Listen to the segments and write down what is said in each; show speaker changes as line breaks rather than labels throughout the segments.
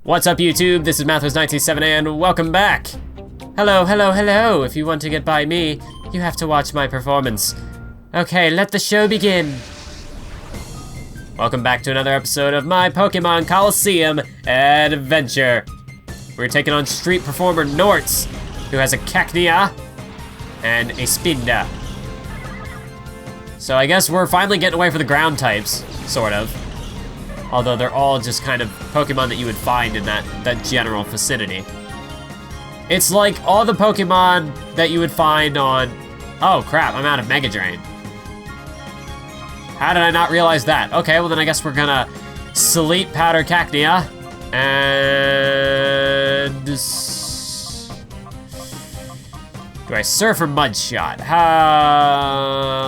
What's up, YouTube? This is Mathos97 and welcome back. Hello, hello, hello. If you want to get by me, you have to watch my performance. Okay, let the show begin. Welcome back to another episode of my Pokémon Colosseum adventure. We're taking on street performer Nortz, who has a Cacnea and a Spinda. So I guess we're finally getting away from the ground types, sort of. Although they're all just kind of Pokemon that you would find in that general vicinity. It's like all the Pokemon that you would find on... Oh crap, I'm out of Mega Drain. How did I not realize that? Okay, well then I guess we're gonna Sleep Powder Cacnea. And... Do I Surf or Mud Shot?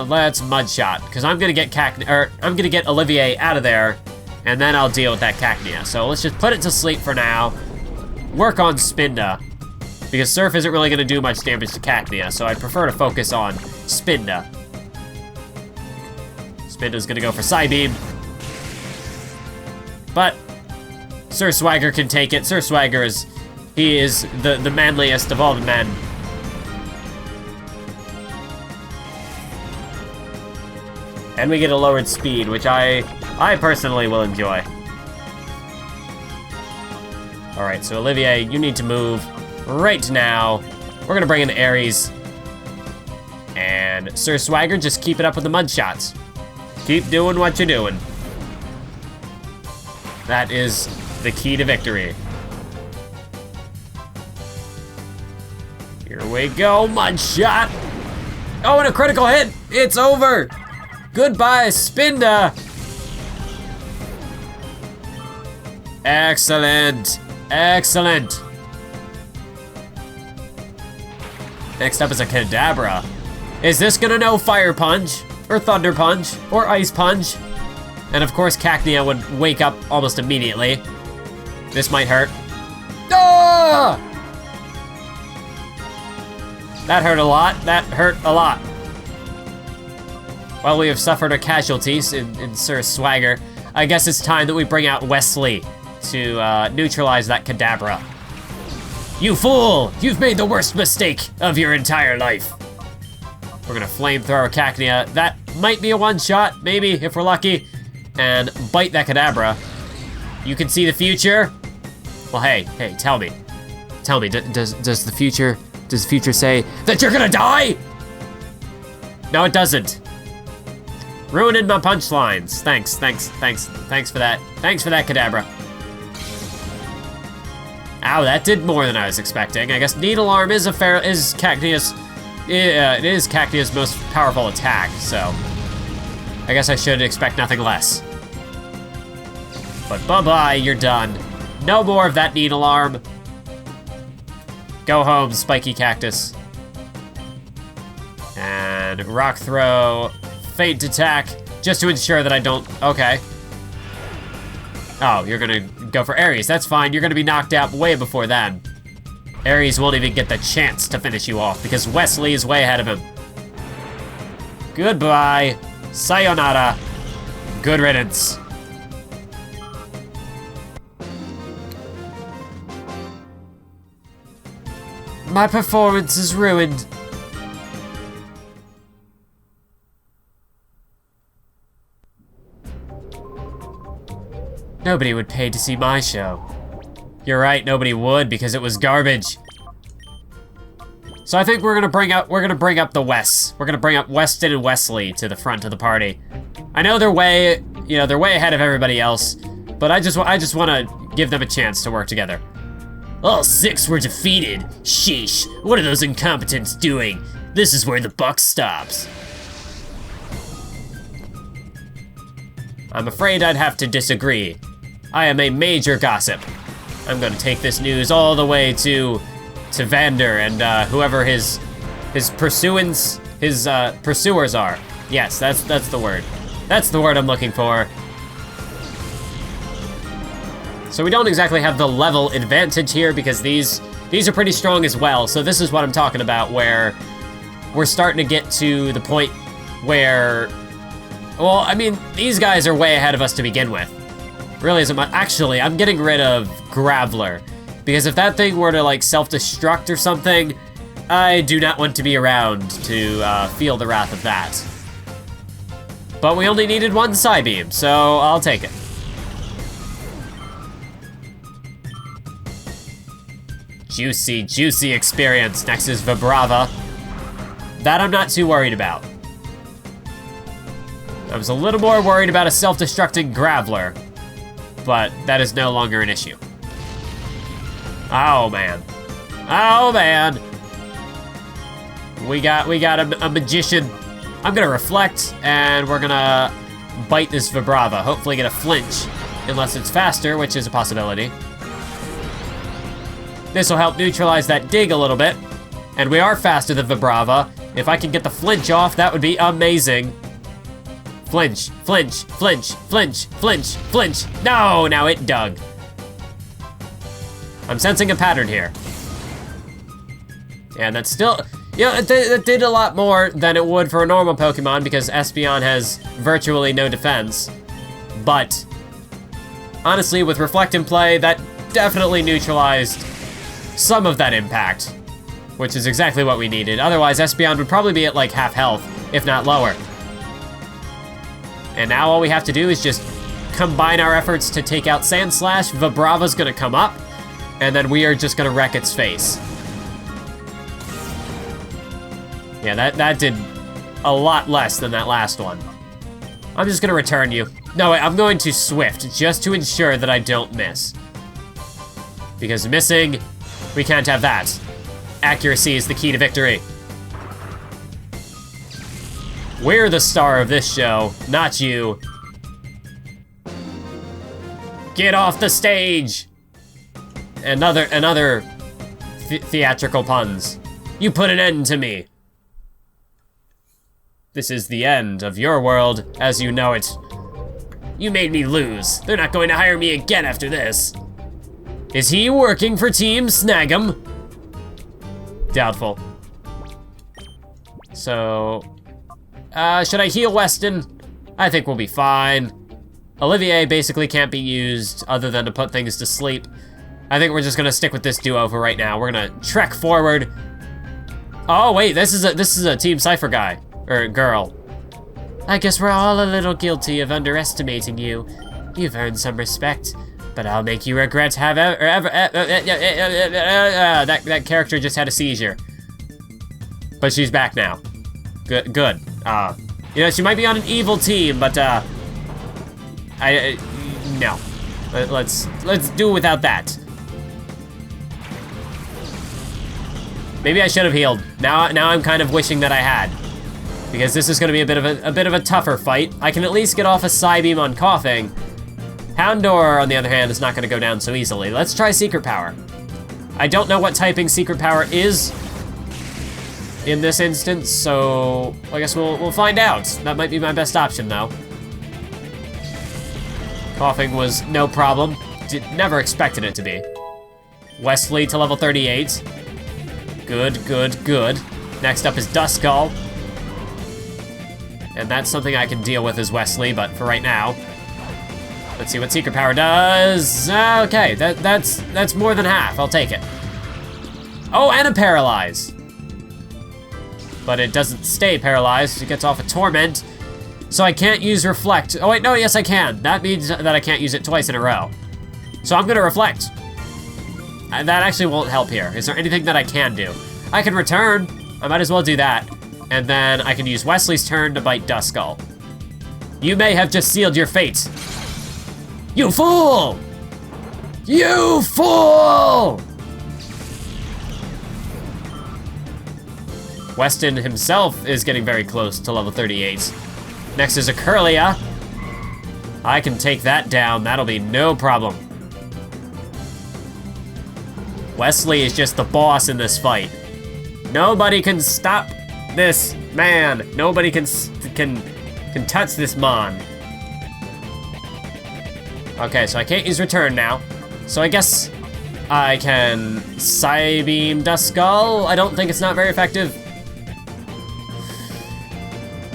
Let's Mud Shot, because I'm gonna get I'm gonna get Olivier out of there. And then I'll deal with that Cacnea. So let's just put it to sleep for now. Work on Spinda. Because Surf isn't really gonna do much damage to Cacnea, so I prefer to focus on Spinda. Spinda's gonna go for Psybeam. But Sir Swagger can take it. Sir Swagger is the manliest of all the men. And we get a lowered speed, which I personally will enjoy. All right, so Olivier, you need to move right now. We're gonna bring in Aries. And Sir Swagger, just keep it up with the mud shots. Keep doing what you're doing. That is the key to victory. Here we go, mud shot. Oh, and a critical hit. It's over. Goodbye, Spinda. Excellent. Excellent. Next up is a Kadabra. Is this gonna know Fire Punch, or Thunder Punch, or Ice Punch? And of course, Cacnea would wake up almost immediately. This might hurt. Ah! That hurt a lot. That hurt a lot. While we have suffered our casualties in Sir Swagger, I guess it's time that we bring out Wesley to neutralize that Kadabra. You fool! You've made the worst mistake of your entire life. We're gonna Flamethrower Cacnea. That might be a one-shot, maybe, if we're lucky. And bite that Kadabra. You can see the future? Well, hey, tell me. Tell me, does the future say that you're gonna die? No, it doesn't. Ruining my punchlines. Thanks for that. Thanks for that, Kadabra. Ow, that did more than I was expecting. I guess Needle Arm is Cacnea's most powerful attack, so I guess I should expect nothing less. But bye-bye, you're done. No more of that Needle Arm. Go home, Spiky Cactus. And Rock Throw. Feint Attack, just to ensure that I don't, okay. Oh, you're gonna go for Aries, that's fine. You're gonna be knocked out way before then. Aries won't even get the chance to finish you off because Wesley is way ahead of him. Goodbye, sayonara, good riddance. My performance is ruined. Nobody would pay to see my show. You're right, nobody would because it was garbage. So I think we're gonna bring up the Wes. We're gonna bring up Weston and Wesley to the front of the party. I know they're way ahead of everybody else, but I just want to give them a chance to work together. All 6 were defeated. Sheesh, what are those incompetents doing? This is where the buck stops. I'm afraid I'd have to disagree. I am a major gossip. I'm gonna take this news all the way to Vander and whoever his pursuers are. Yes, that's the word. That's the word I'm looking for. So we don't exactly have the level advantage here because these are pretty strong as well. So this is what I'm talking about, where we're starting to get to the point where, well, I mean, these guys are way ahead of us to begin with. really isn't much. Actually, I'm getting rid of Graveler, because if that thing were to like self-destruct or something, I do not want to be around to feel the wrath of that. But we only needed one Psybeam, so I'll take it. Juicy, juicy experience. Next is Vibrava. That I'm not too worried about. I was a little more worried about a self-destructing Graveler, but that is no longer an issue. Oh man. Oh man. We got a magician. I'm gonna reflect, and we're gonna bite this Vibrava. Hopefully get a flinch, unless it's faster, which is a possibility. This will help neutralize that dig a little bit, and we are faster than Vibrava. If I can get the flinch off, that would be amazing. Flinch, flinch, flinch, flinch, flinch, flinch. No, now it dug. I'm sensing a pattern here. And that's still, you know, it did a lot more than it would for a normal Pokemon because Espeon has virtually no defense. But honestly, with Reflect in play, that definitely neutralized some of that impact, which is exactly what we needed. Otherwise, Espeon would probably be at like half health, if not lower. And now all we have to do is just combine our efforts to take out Sandslash. Vibrava's gonna come up, and then we are just gonna wreck its face. Yeah, that did a lot less than that last one. I'm just gonna return you. No, wait, I'm going to Swift, just to ensure that I don't miss. Because missing, we can't have that. Accuracy is the key to victory. We're the star of this show, not you. Get off the stage! Another theatrical puns. You put an end to me. This is the end of your world as you know it. You made me lose. They're not going to hire me again after this. Is he working for Team Snag'em? Doubtful. So, should I heal Weston? I think we'll be fine. Olivier basically can't be used other than to put things to sleep. I think we're just gonna stick with this duo for right now. We're gonna trek forward. Oh wait, this is a Team Cipher guy, or girl. I guess we're all a little guilty of underestimating you. You've earned some respect, but I'll make you regret have that character just had a seizure. But she's back now. Good. You know, she might be on an evil team, but no. Let's do without that. Maybe I should have healed. Now I'm kind of wishing that I had, because this is going to be a bit of a tougher fight. I can at least get off a Psybeam on Coughing. Houndour, on the other hand, is not going to go down so easily. Let's try Secret Power. I don't know what typing Secret Power is in this instance, so I guess we'll find out. That might be my best option, though. Coughing was no problem. Never expected it to be. Wesley to level 38. Good. Next up is Duskull. And that's something I can deal with as Wesley, but for right now, let's see what Secret Power does. Okay, that's more than half. I'll take it. Oh, and a Paralyze. But it doesn't stay paralyzed. It gets off a Torment. So I can't use Reflect. Oh wait, no, yes I can. That means that I can't use it twice in a row. So I'm gonna Reflect. That actually won't help here. Is there anything that I can do? I can return. I might as well do that. And then I can use Wesley's turn to bite Duskull. You may have just sealed your fate. You fool! You fool! Weston himself is getting very close to level 38. Next is a Curlia. I can take that down. That'll be no problem. Wesley is just the boss in this fight. Nobody can stop this man. Nobody can touch this mon. Okay, so I can't use Return now. So I guess I can Psybeam Duskull. I don't think it's not very effective.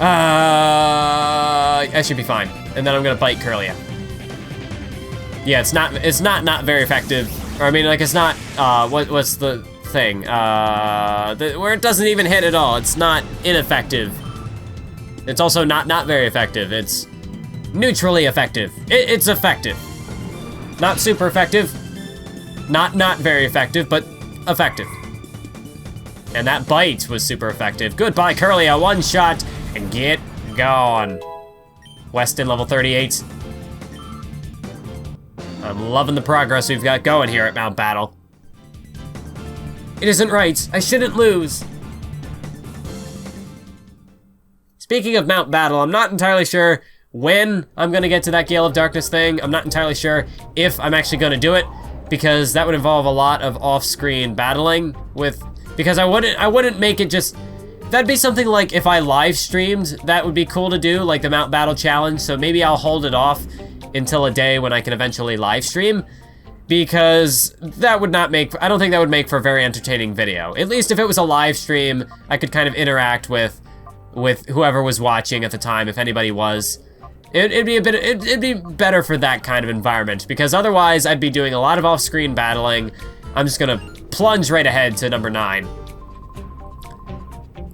I should be fine. And then I'm gonna bite Curlia. Yeah, it's not very effective. Or I mean, like, it's not, what's the thing? Where it doesn't even hit at all. It's not ineffective. It's also not very effective. It's neutrally effective. It's effective. Not super effective. Not very effective, but effective. And that bite was super effective. Goodbye, Curlia. One shot and get gone. Weston, level 38. I'm loving the progress we've got going here at Mount Battle. It isn't right. I shouldn't lose. Speaking of Mount Battle, I'm not entirely sure when I'm gonna get to that Gale of Darkness thing. I'm not entirely sure if I'm actually gonna do it, because that would involve a lot of off-screen battling with, because I wouldn't make it just, that'd be something like if I live streamed, that would be cool to do, like the Mount Battle challenge, so maybe I'll hold it off until a day when I can eventually live stream, because that would not make, I don't think that would make for a very entertaining video. At least if it was a live stream, I could kind of interact with whoever was watching at the time, if anybody was. It'd be better for that kind of environment, because otherwise I'd be doing a lot of off-screen battling. I'm just gonna plunge right ahead to number 9.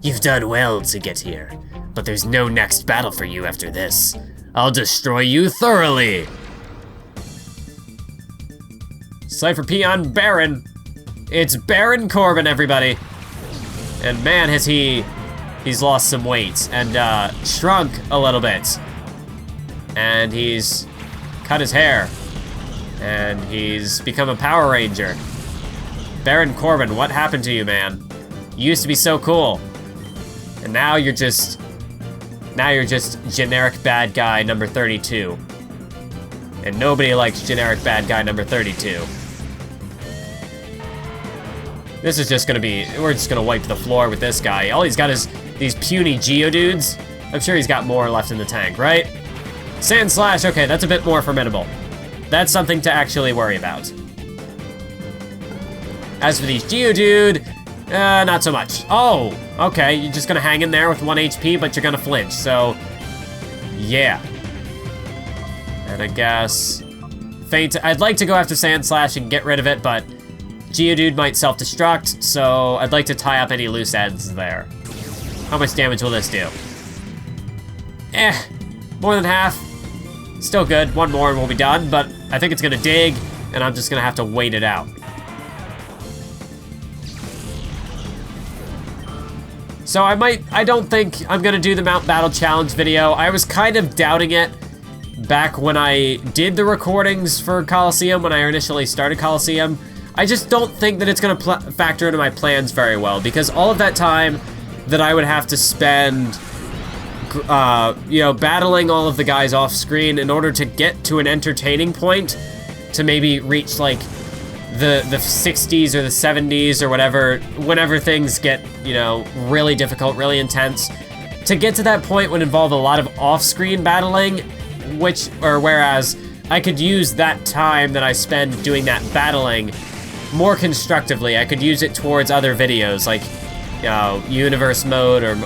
You've done well to get here, but there's no next battle for you after this. I'll destroy you thoroughly. Cipher Peon Baron. It's Baron Corbin, everybody. And man, he's lost some weight and shrunk a little bit. And he's cut his hair. And he's become a Power Ranger. Baron Corbin, what happened to you, man? You used to be so cool. And now you're just generic bad guy number 32. And nobody likes generic bad guy number 32. This is just gonna be, we're just gonna wipe the floor with this guy. All he's got is these puny Geodudes. I'm sure he's got more left in the tank, right? Sand Slash, okay, that's a bit more formidable. That's something to actually worry about. As for these Geodude, not so much. Oh, okay, you're just gonna hang in there with 1 HP, but you're gonna flinch, so yeah. And I guess Faint, I'd like to go after Sand Slash and get rid of it, but Geodude might self-destruct, so I'd like to tie up any loose ends there. How much damage will this do? More than half. Still good, one more and we'll be done, but I think it's gonna dig, and I'm just gonna have to wait it out. So I don't think I'm gonna do the Mount Battle Challenge video. I was kind of doubting it back when I did the recordings for Colosseum, when I initially started Colosseum. I just don't think that it's gonna factor into my plans very well, because all of that time that I would have to spend, you know, battling all of the guys off screen in order to get to an entertaining point, to maybe reach like the 60s or the 70s or whatever, whenever things get, you know, really difficult, really intense. To get to that point would involve a lot of off-screen battling, whereas I could use that time that I spend doing that battling more constructively. I could use it towards other videos, like, you know, universe mode, or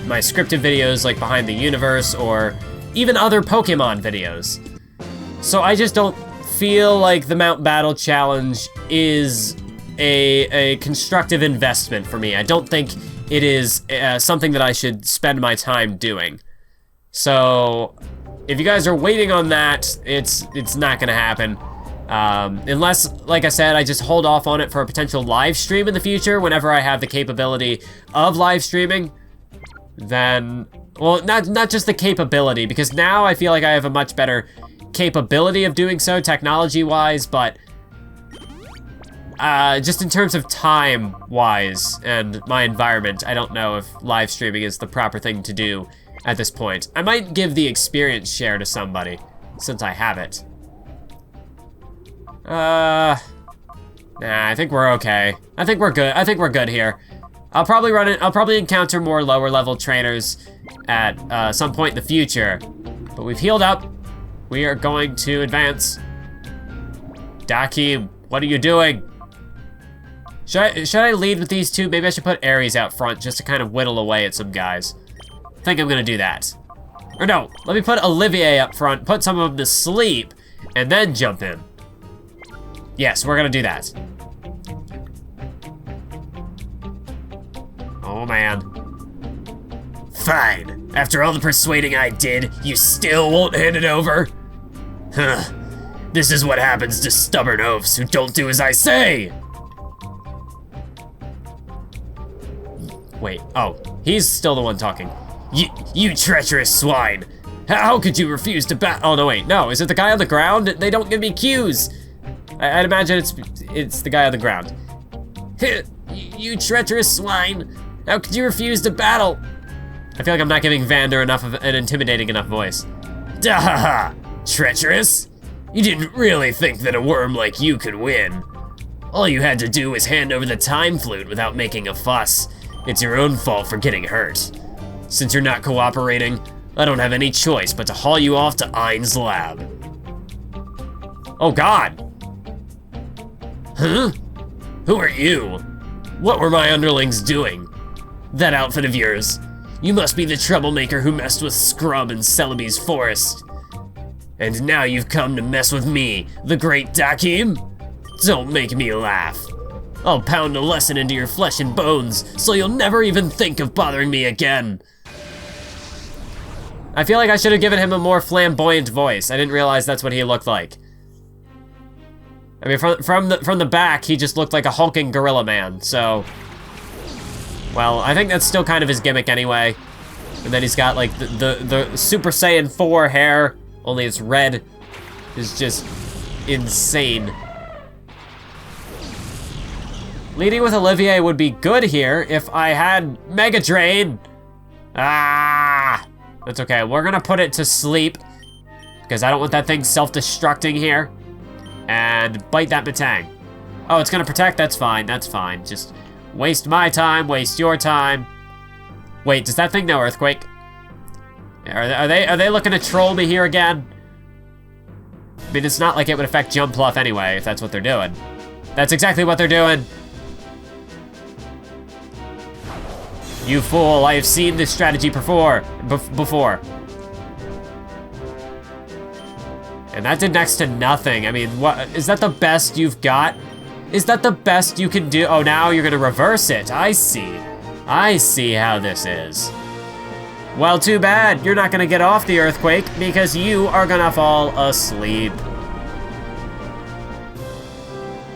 my scripted videos like Behind the Universe, or even other Pokemon videos. So I just don't feel like the Mount Battle Challenge is a constructive investment for me. I don't think it is something that I should spend my time doing. So if you guys are waiting on that, it's not gonna happen. Unless, like I said, I just hold off on it for a potential live stream in the future whenever I have the capability of live streaming. Then, well, not just the capability, because now I feel like I have a much better capability of doing so technology-wise, but just in terms of time-wise and my environment, I don't know if live streaming is the proper thing to do at this point. I might give the experience share to somebody, since I have it. Nah, I think we're okay. I think we're good. I think we're good here. I'll probably encounter more lower level trainers at some point in the future, but we've healed up. We are going to advance. Dakim, what are you doing? Should I lead with these two? Maybe I should put Ares out front just to kind of whittle away at some guys. I think I'm gonna do that. Or no, let me put Olivier up front, put some of them to sleep, and then jump in. Yes, we're gonna do that. Oh man. Fine. After all the persuading I did, you still won't hand it over? Huh. This is what happens to stubborn oafs who don't do as I say! Wait, oh, he's still the one talking. You treacherous swine! How could you refuse to oh no wait, no, is it the guy on the ground? They don't give me cues! I'd imagine it's the guy on the ground. You treacherous swine! How could you refuse to battle? I feel like I'm not giving Vander enough of an intimidating enough voice. Dahaha! Treacherous? You didn't really think that a worm like you could win. All you had to do was hand over the time flute without making a fuss. It's your own fault for getting hurt. Since you're not cooperating, I don't have any choice but to haul you off to Ein's lab. Oh God! Huh? Who are you? What were my underlings doing? That outfit of yours. You must be the troublemaker who messed with Scrub in Celebi's forest. And now you've come to mess with me, the great Dakim? Don't make me laugh. I'll pound a lesson into your flesh and bones, so you'll never even think of bothering me again. I feel like I should have given him a more flamboyant voice. I didn't realize that's what he looked like. I mean, from the back, he just looked like a hulking gorilla man, so... Well, I think that's still kind of his gimmick anyway. And then he's got like the Super Saiyan 4 hair, only it's red. Is just insane. Leading with Olivier would be good here if I had Mega Drain. Ah! That's okay, we're gonna put it to sleep because I don't want that thing self-destructing here. And bite that Matang. Oh, it's gonna protect, that's fine, that's fine. Just waste my time, waste your time. Wait, does that thing know Earthquake? Are they looking to troll me here again? I mean, it's not like it would affect Jump Pluff anyway, if that's what they're doing. That's exactly what they're doing. You fool, I have seen this strategy before. And that did next to nothing. I mean, what, is that the best you've got? Is that the best you can do? Oh, now you're gonna reverse it. I see. I see how this is. Well, too bad. You're not gonna get off the Earthquake because you are gonna fall asleep.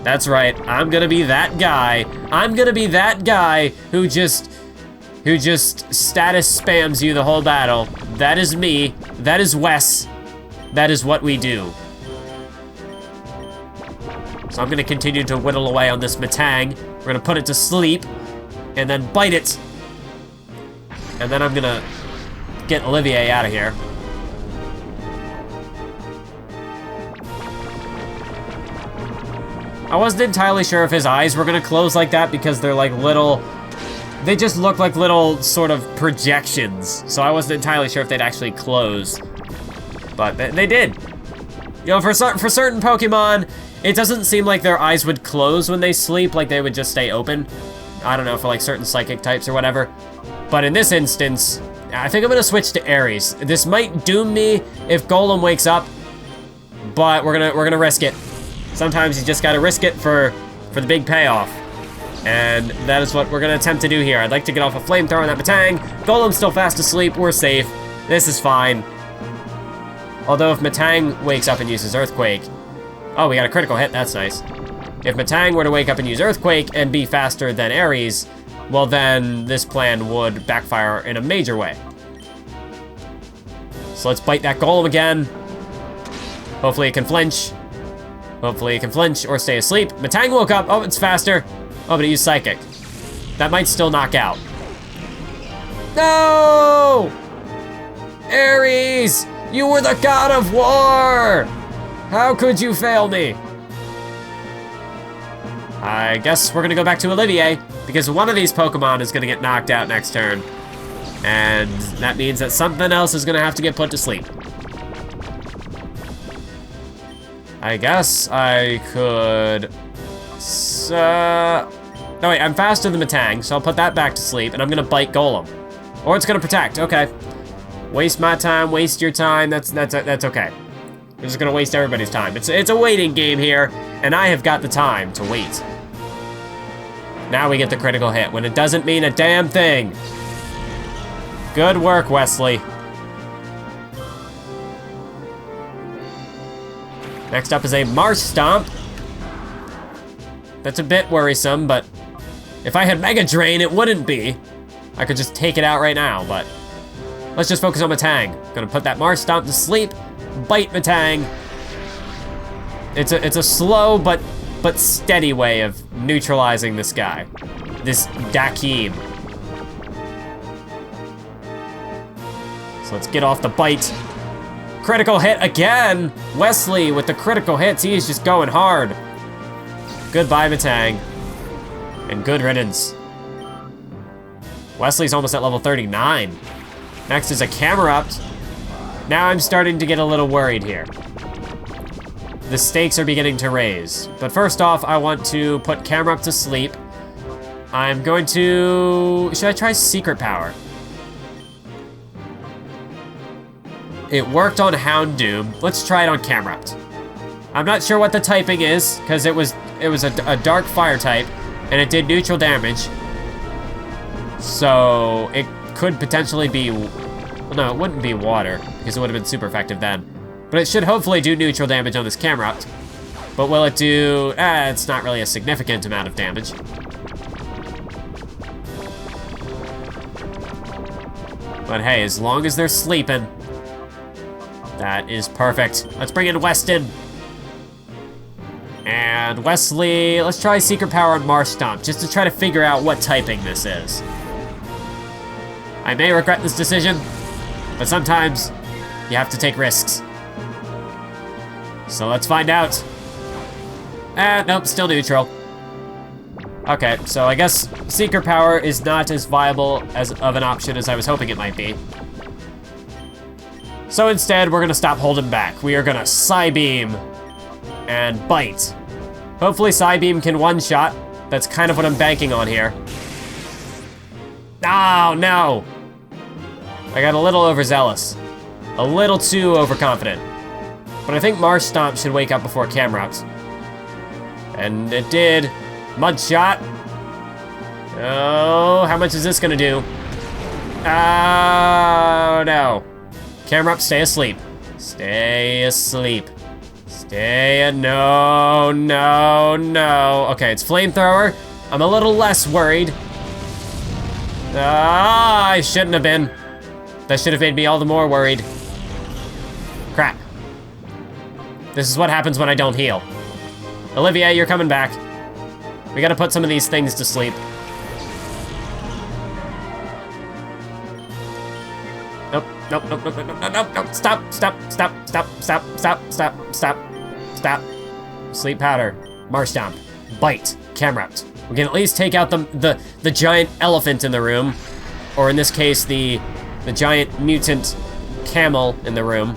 That's right, I'm gonna be that guy. I'm gonna be that guy who just status spams you the whole battle. That is me, that is Wes. That is what we do. So I'm gonna continue to whittle away on this Matang. We're gonna put it to sleep, and then bite it. And then I'm gonna get Olivier out of here. I wasn't entirely sure if his eyes were gonna close like that because they're like little, they just look like little sort of projections. So I wasn't entirely sure if they'd actually close, but they did. You know, for certain Pokemon, it doesn't seem like their eyes would close when they sleep, like they would just stay open. I don't know, for like certain psychic types or whatever. But in this instance, I think I'm gonna switch to Aries. This might doom me if Golem wakes up, but we're gonna risk it. Sometimes you just gotta risk it for the big payoff. And that is what we're gonna attempt to do here. I'd like to get off a flamethrower on that Matang. Golem's still fast asleep, we're safe. This is fine. Although if Matang wakes up and uses Earthquake, oh, we got a critical hit, that's nice. If Matang were to wake up and use Earthquake and be faster than Aries, well then this plan would backfire in a major way. So let's bite that Golem again. Hopefully it can flinch. Hopefully it can flinch or stay asleep. Matang woke up, oh, it's faster. Oh, but it used Psychic. That might still knock out. No! Aries, you were the god of war! How could you fail me? I guess we're gonna go back to Olivier, because one of these Pokemon is gonna get knocked out next turn. And that means that something else is gonna have to get put to sleep. I guess I could... No wait, I'm faster than Matang, so I'll put that back to sleep, and I'm gonna bite Golem. Or it's gonna protect, okay. Waste my time, waste your time, that's okay. We're just gonna waste everybody's time. It's a waiting game here, and I have got the time to wait. Now we get the critical hit when it doesn't mean a damn thing. Good work, Wesley. Next up is a Marsh Stomp. That's a bit worrisome, but if I had Mega Drain, it wouldn't be. I could just take it out right now, but let's just focus on Matang. Gonna put that Marsh Stomp to sleep. Bite Matang. It's a slow but steady way of neutralizing this guy. This Dakim. So let's get off the bite. Critical hit again! Wesley with the critical hits, he is just going hard. Goodbye, Matang. And good riddance. Wesley's almost at level 39. Next is a Camerupt. Now I'm starting to get a little worried here. The stakes are beginning to raise. But first off, I want to put Camerupt to sleep. I'm going to... Should I try Secret Power? It worked on Houndoom. Let's try it on Camerupt. I'm not sure what the typing is, because it was a dark fire type, and it did neutral damage. So it could potentially be, well, no, it wouldn't be water, because it would have been super effective then. But it should hopefully do neutral damage on this Camerupt. But will it do, it's not really a significant amount of damage. But hey, as long as they're sleeping, that is perfect. Let's bring in Weston. And Wesley, let's try Secret Power on Marsh Stomp, just to try to figure out what typing this is. I may regret this decision, but sometimes you have to take risks. So let's find out. Nope, still neutral. Okay, so I guess Secret Power is not as viable of an option as I was hoping it might be. So instead, we're gonna stop holding back. We are gonna Psybeam and Bite. Hopefully Psybeam can one-shot. That's kind of what I'm banking on here. Oh, no! I got a little overzealous. A little too overconfident. But I think Marsh Stomp should wake up before Camerupt. And it did. Mud Shot. Oh, how much is this gonna do? Oh, no. Camerupt, stay asleep. Stay asleep. No, no, no. Okay, it's Flamethrower. I'm a little less worried. Ah, I shouldn't have been. That should have made me all the more worried. Crap. This is what happens when I don't heal. Olivia, you're coming back. We gotta put some of these things to sleep. Nope, nope, nope, nope, nope, nope, nope, nope. Stop, stop, stop, stop, stop, stop, stop, stop, stop. Sleep Powder, Marsh Stomp, Bite, Camerupt. We can at least take out the giant elephant in the room, or in this case, the giant mutant camel in the room.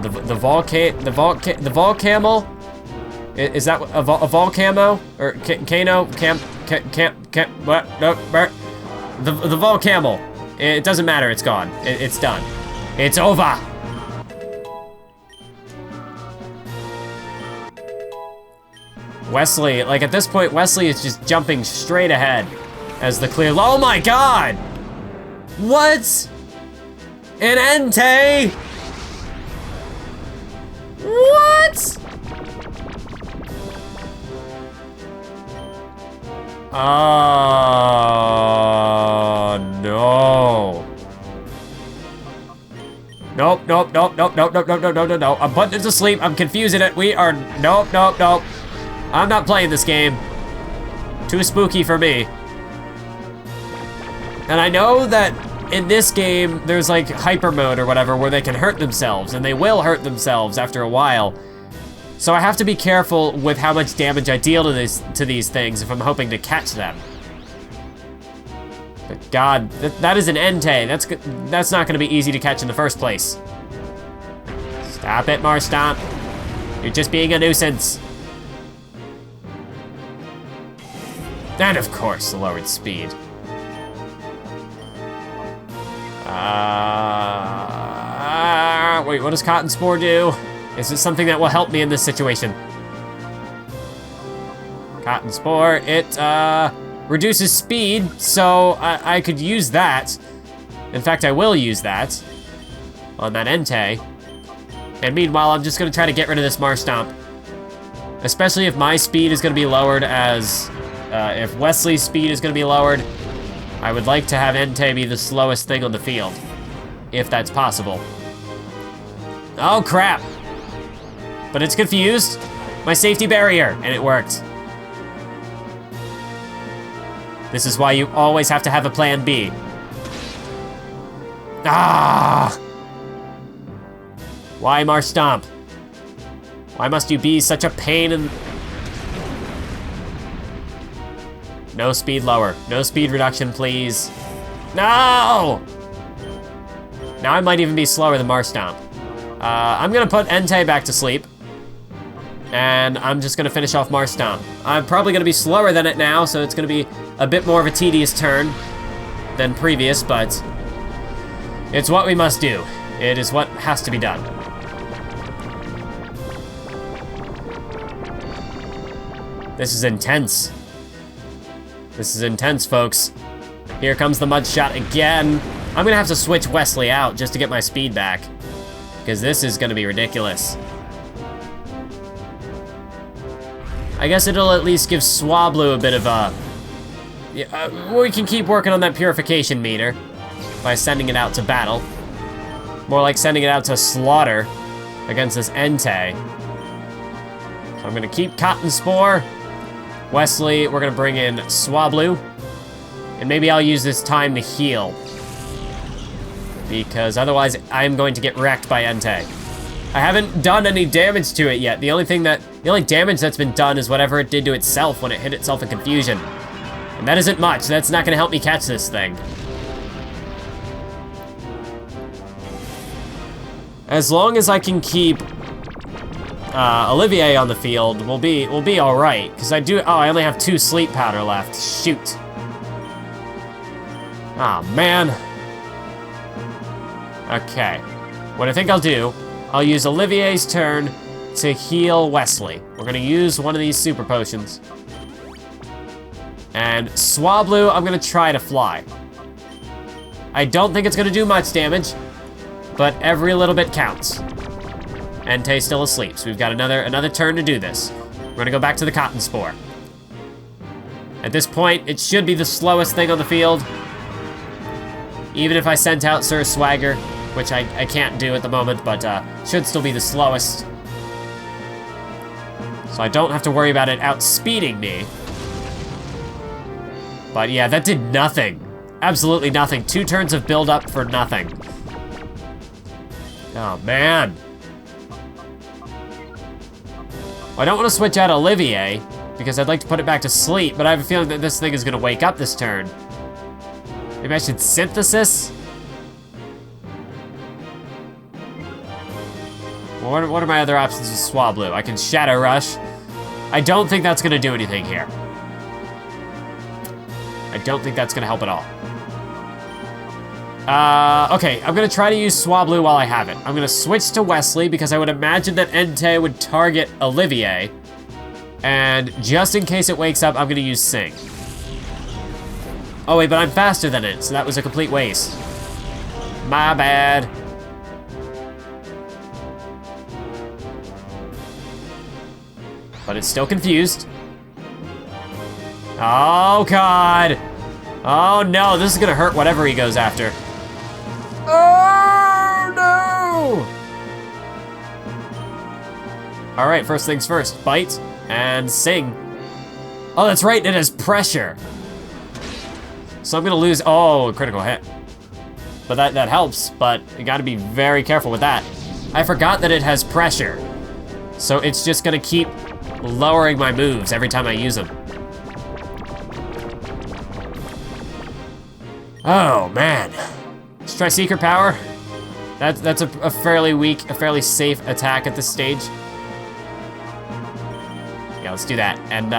The vol camel? Is that a vol camo or Kano what? No, the vol camel. It doesn't matter. It's gone. It's done. It's over. Wesley, like at this point, Wesley is just jumping straight ahead as the clear. Oh my God! What? An Entei? What? Oh, no. Nope, nope, nope, nope, nope, nope, nope, nope, nope, nope, nope. I'm putting it to sleep. I'm confusing it. We are, nope, nope, nope. I'm not playing this game. Too spooky for me. And I know that in this game, there's like hyper mode or whatever where they can hurt themselves, and they will hurt themselves after a while. So I have to be careful with how much damage I deal to these things if I'm hoping to catch them. But God, that is an Entei. That's not gonna be easy to catch in the first place. Stop it, Marsh Stomp. You're just being a nuisance. And of course, the lowered speed. Wait, what does Cotton Spore do? Is it something that will help me in this situation? Cotton Spore, it reduces speed, so I could use that. In fact, I will use that on that Entei. And meanwhile, I'm just gonna try to get rid of this Marstomp. Especially if my speed is gonna be lowered as, if Wesley's speed is gonna be lowered, I would like to have Entei be the slowest thing on the field, if that's possible. Oh crap! But it's confused. My safety barrier, and it worked. This is why you always have to have a plan B. Ah! Why Marstomp? Why must you be such a pain in... No speed lower. No speed reduction, please. No! Now I might even be slower than Marstomp. I'm gonna put Entei back to sleep. And I'm just gonna finish off Marstomp. I'm probably gonna be slower than it now, so it's gonna be a bit more of a tedious turn than previous, but it's what we must do. It is what has to be done. This is intense. This is intense, folks. Here comes the mud shot again. I'm gonna have to switch Wesley out just to get my speed back, because this is gonna be ridiculous. I guess it'll at least give Swablu a bit of a... we can keep working on that purification meter by sending it out to battle. More like sending it out to slaughter against this Entei. So I'm gonna keep Cotton Spore. Wesley, we're gonna bring in Swablu. And maybe I'll use this time to heal, because otherwise I'm going to get wrecked by Entei. I haven't done any damage to it yet. The only damage that's been done is whatever it did to itself when it hit itself in confusion. And that isn't much. That's not gonna help me catch this thing. As long as I can keep Olivier on the field, we'll be all right. Because I only have 2 sleep powder left. Shoot. Oh man. Okay. What I think I'll do, I'll use Olivier's turn to heal Wesley. We're gonna use one of these super potions. And Swablu, I'm gonna try to fly. I don't think it's gonna do much damage, but every little bit counts. Entei's still asleep, so we've got another turn to do this. We're gonna go back to the Cotton Spore. At this point, it should be the slowest thing on the field. Even if I sent out Sir Swagger, which I can't do at the moment, but should still be the slowest. So I don't have to worry about it outspeeding me. But yeah, that did nothing. Absolutely nothing. 2 turns of build-up for nothing. Oh, man. Well, I don't want to switch out Olivier, because I'd like to put it back to sleep, but I have a feeling that this thing is going to wake up this turn. Maybe I should Synthesis? Well, what are my other options with Swablu? I can Shadow Rush. I don't think that's going to do anything here. I don't think that's going to help at all. Okay, I'm going to try to use Swablu while I have it. I'm going to switch to Wesley because I would imagine that Entei would target Olivier. And just in case it wakes up, I'm going to use Sing. Oh wait, but I'm faster than it, so that was a complete waste. My bad. But it's still confused. Oh God. Oh no, this is gonna hurt whatever he goes after. Oh no! All right, first things first, bite and Sing. Oh, that's right, it has pressure. So I'm gonna lose, oh, critical hit. But that helps, but you gotta be very careful with that. I forgot that it has pressure. So it's just gonna keep lowering my moves every time I use them. Oh man. Let's try Secret Power. That's a fairly weak, a fairly safe attack at this stage. Yeah, let's do that. And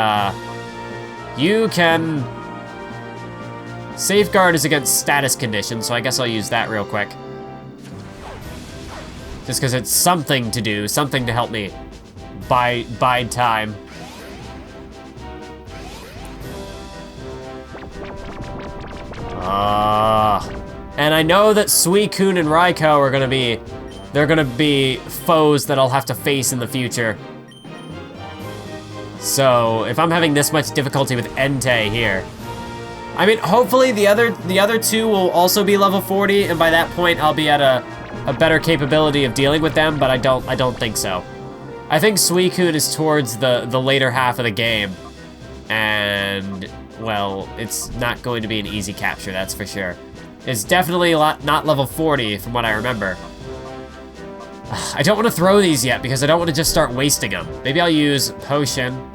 you can... Safeguard is against status conditions, so I guess I'll use that real quick. Just because it's something to do, something to help me bide time. And I know that Suicune and Raikou are gonna be foes that I'll have to face in the future. So if I'm having this much difficulty with Entei here, I mean, hopefully the other two will also be level 40, and by that point I'll be at a better capability of dealing with them, but I don't think so. I think Suicune is towards the later half of the game, and well, it's not going to be an easy capture, that's for sure. It's definitely not level 40 from what I remember. I don't want to throw these yet because I don't want to just start wasting them. Maybe I'll use potion.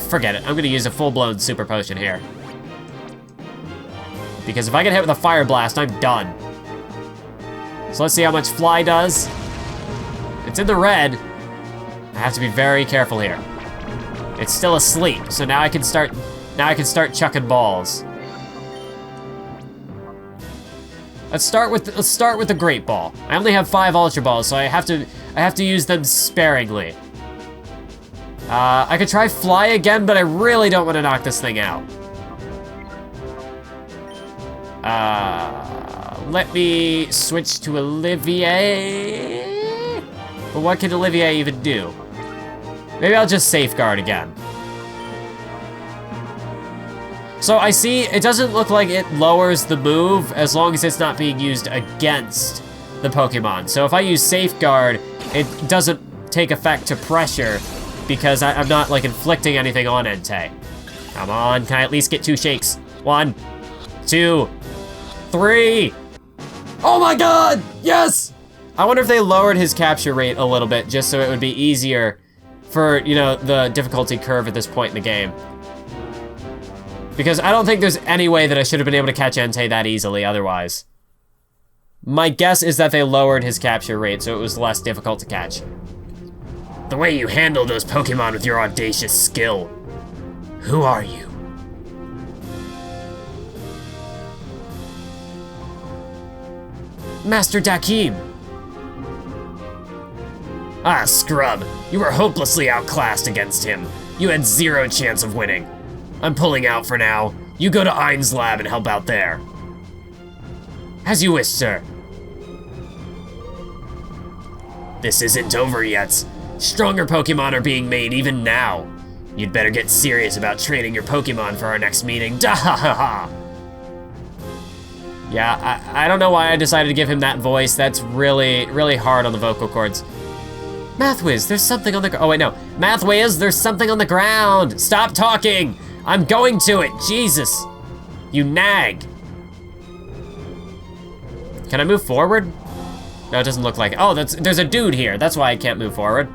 Forget it, I'm gonna use a full-blown super potion here. Because if I get hit with a fire blast, I'm done. So let's see how much Fly does. It's in the red. I have to be very careful here. It's still asleep, so now I can start chucking balls. Let's start with the Great Ball. I only have 5 Ultra Balls, so I have to use them sparingly. I could try Fly again, but I really don't want to knock this thing out. Let me switch to Olivier. But what can Olivier even do? Maybe I'll just Safeguard again. So I see it doesn't look like it lowers the move as long as it's not being used against the Pokemon. So if I use Safeguard, it doesn't take effect to pressure because I'm not like inflicting anything on Entei. Come on, can I at least get 2 shakes? 1, 2, 3. Oh my god, yes! I wonder if they lowered his capture rate a little bit just so it would be easier for, you know, the difficulty curve at this point in the game. Because I don't think there's any way that I should have been able to catch Entei that easily otherwise. My guess is that they lowered his capture rate so it was less difficult to catch. The way you handle those Pokemon with your audacious skill. Who are you? Master Dakim. Ah, scrub. You were hopelessly outclassed against him. You had 0 chance of winning. I'm pulling out for now. You go to Ein's lab and help out there. As you wish, sir. This isn't over yet. Stronger Pokemon are being made even now. You'd better get serious about training your Pokemon for our next meeting. Dahahaha! Yeah, I don't know why I decided to give him that voice. That's really, really hard on the vocal cords. Mathwiz, there's something on the ground. Oh wait, no. Mathwiz, there's something on the ground. Stop talking. I'm going to it, Jesus. You nag. Can I move forward? No, it doesn't look like it. Oh, there's a dude here. That's why I can't move forward.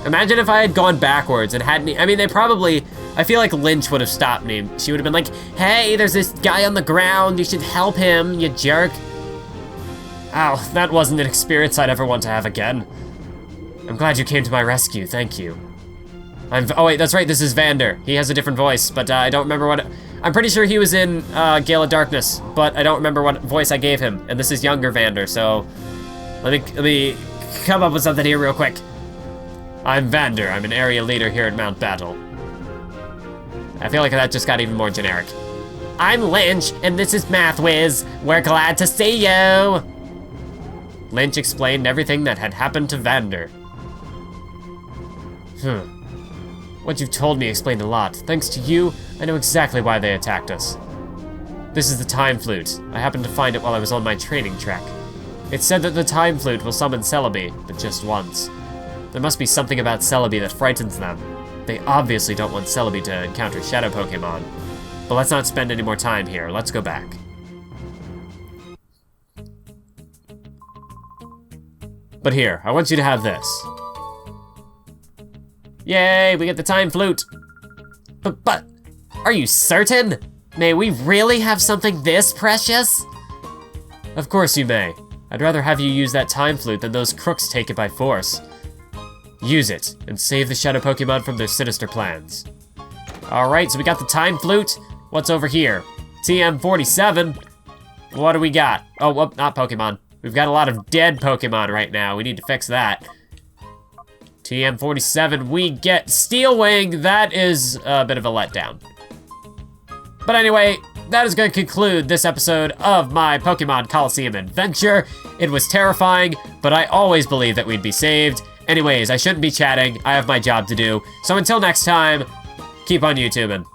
Imagine if I had gone backwards and hadn't, I mean, they probably, I feel like Lynch would have stopped me. She would have been like, hey, there's this guy on the ground. You should help him, you jerk. Ow, that wasn't an experience I'd ever want to have again. I'm glad you came to my rescue, thank you. Oh wait, that's right, this is Vander. He has a different voice, but I don't remember what, I'm pretty sure he was in Gale of Darkness, but I don't remember what voice I gave him, and this is younger Vander, so let me come up with something here real quick. I'm Vander, I'm an area leader here at Mount Battle. I feel like that just got even more generic. I'm Lynch, and this is Mathwiz. We're glad to see you. Lynch explained everything that had happened to Vander. What you've told me explained a lot. Thanks to you, I know exactly why they attacked us. This is the Time Flute. I happened to find it while I was on my training track. It said that the Time Flute will summon Celebi, but just once. There must be something about Celebi that frightens them. They obviously don't want Celebi to encounter Shadow Pokemon. But let's not spend any more time here. Let's go back. But here, I want you to have this. Yay, we get the Time Flute. But, are you certain? May we really have something this precious? Of course you may. I'd rather have you use that Time Flute than those crooks take it by force. Use it, and save the Shadow Pokemon from their sinister plans. Alright, so we got the Time Flute. What's over here? TM47. What do we got? Oh, well, not Pokemon. We've got a lot of dead Pokemon right now. We need to fix that. TM47, we get Steel Wing. That is a bit of a letdown. But anyway, that is going to conclude this episode of my Pokemon Colosseum adventure. It was terrifying, but I always believed that we'd be saved. Anyways, I shouldn't be chatting. I have my job to do. So until next time, keep on YouTubing.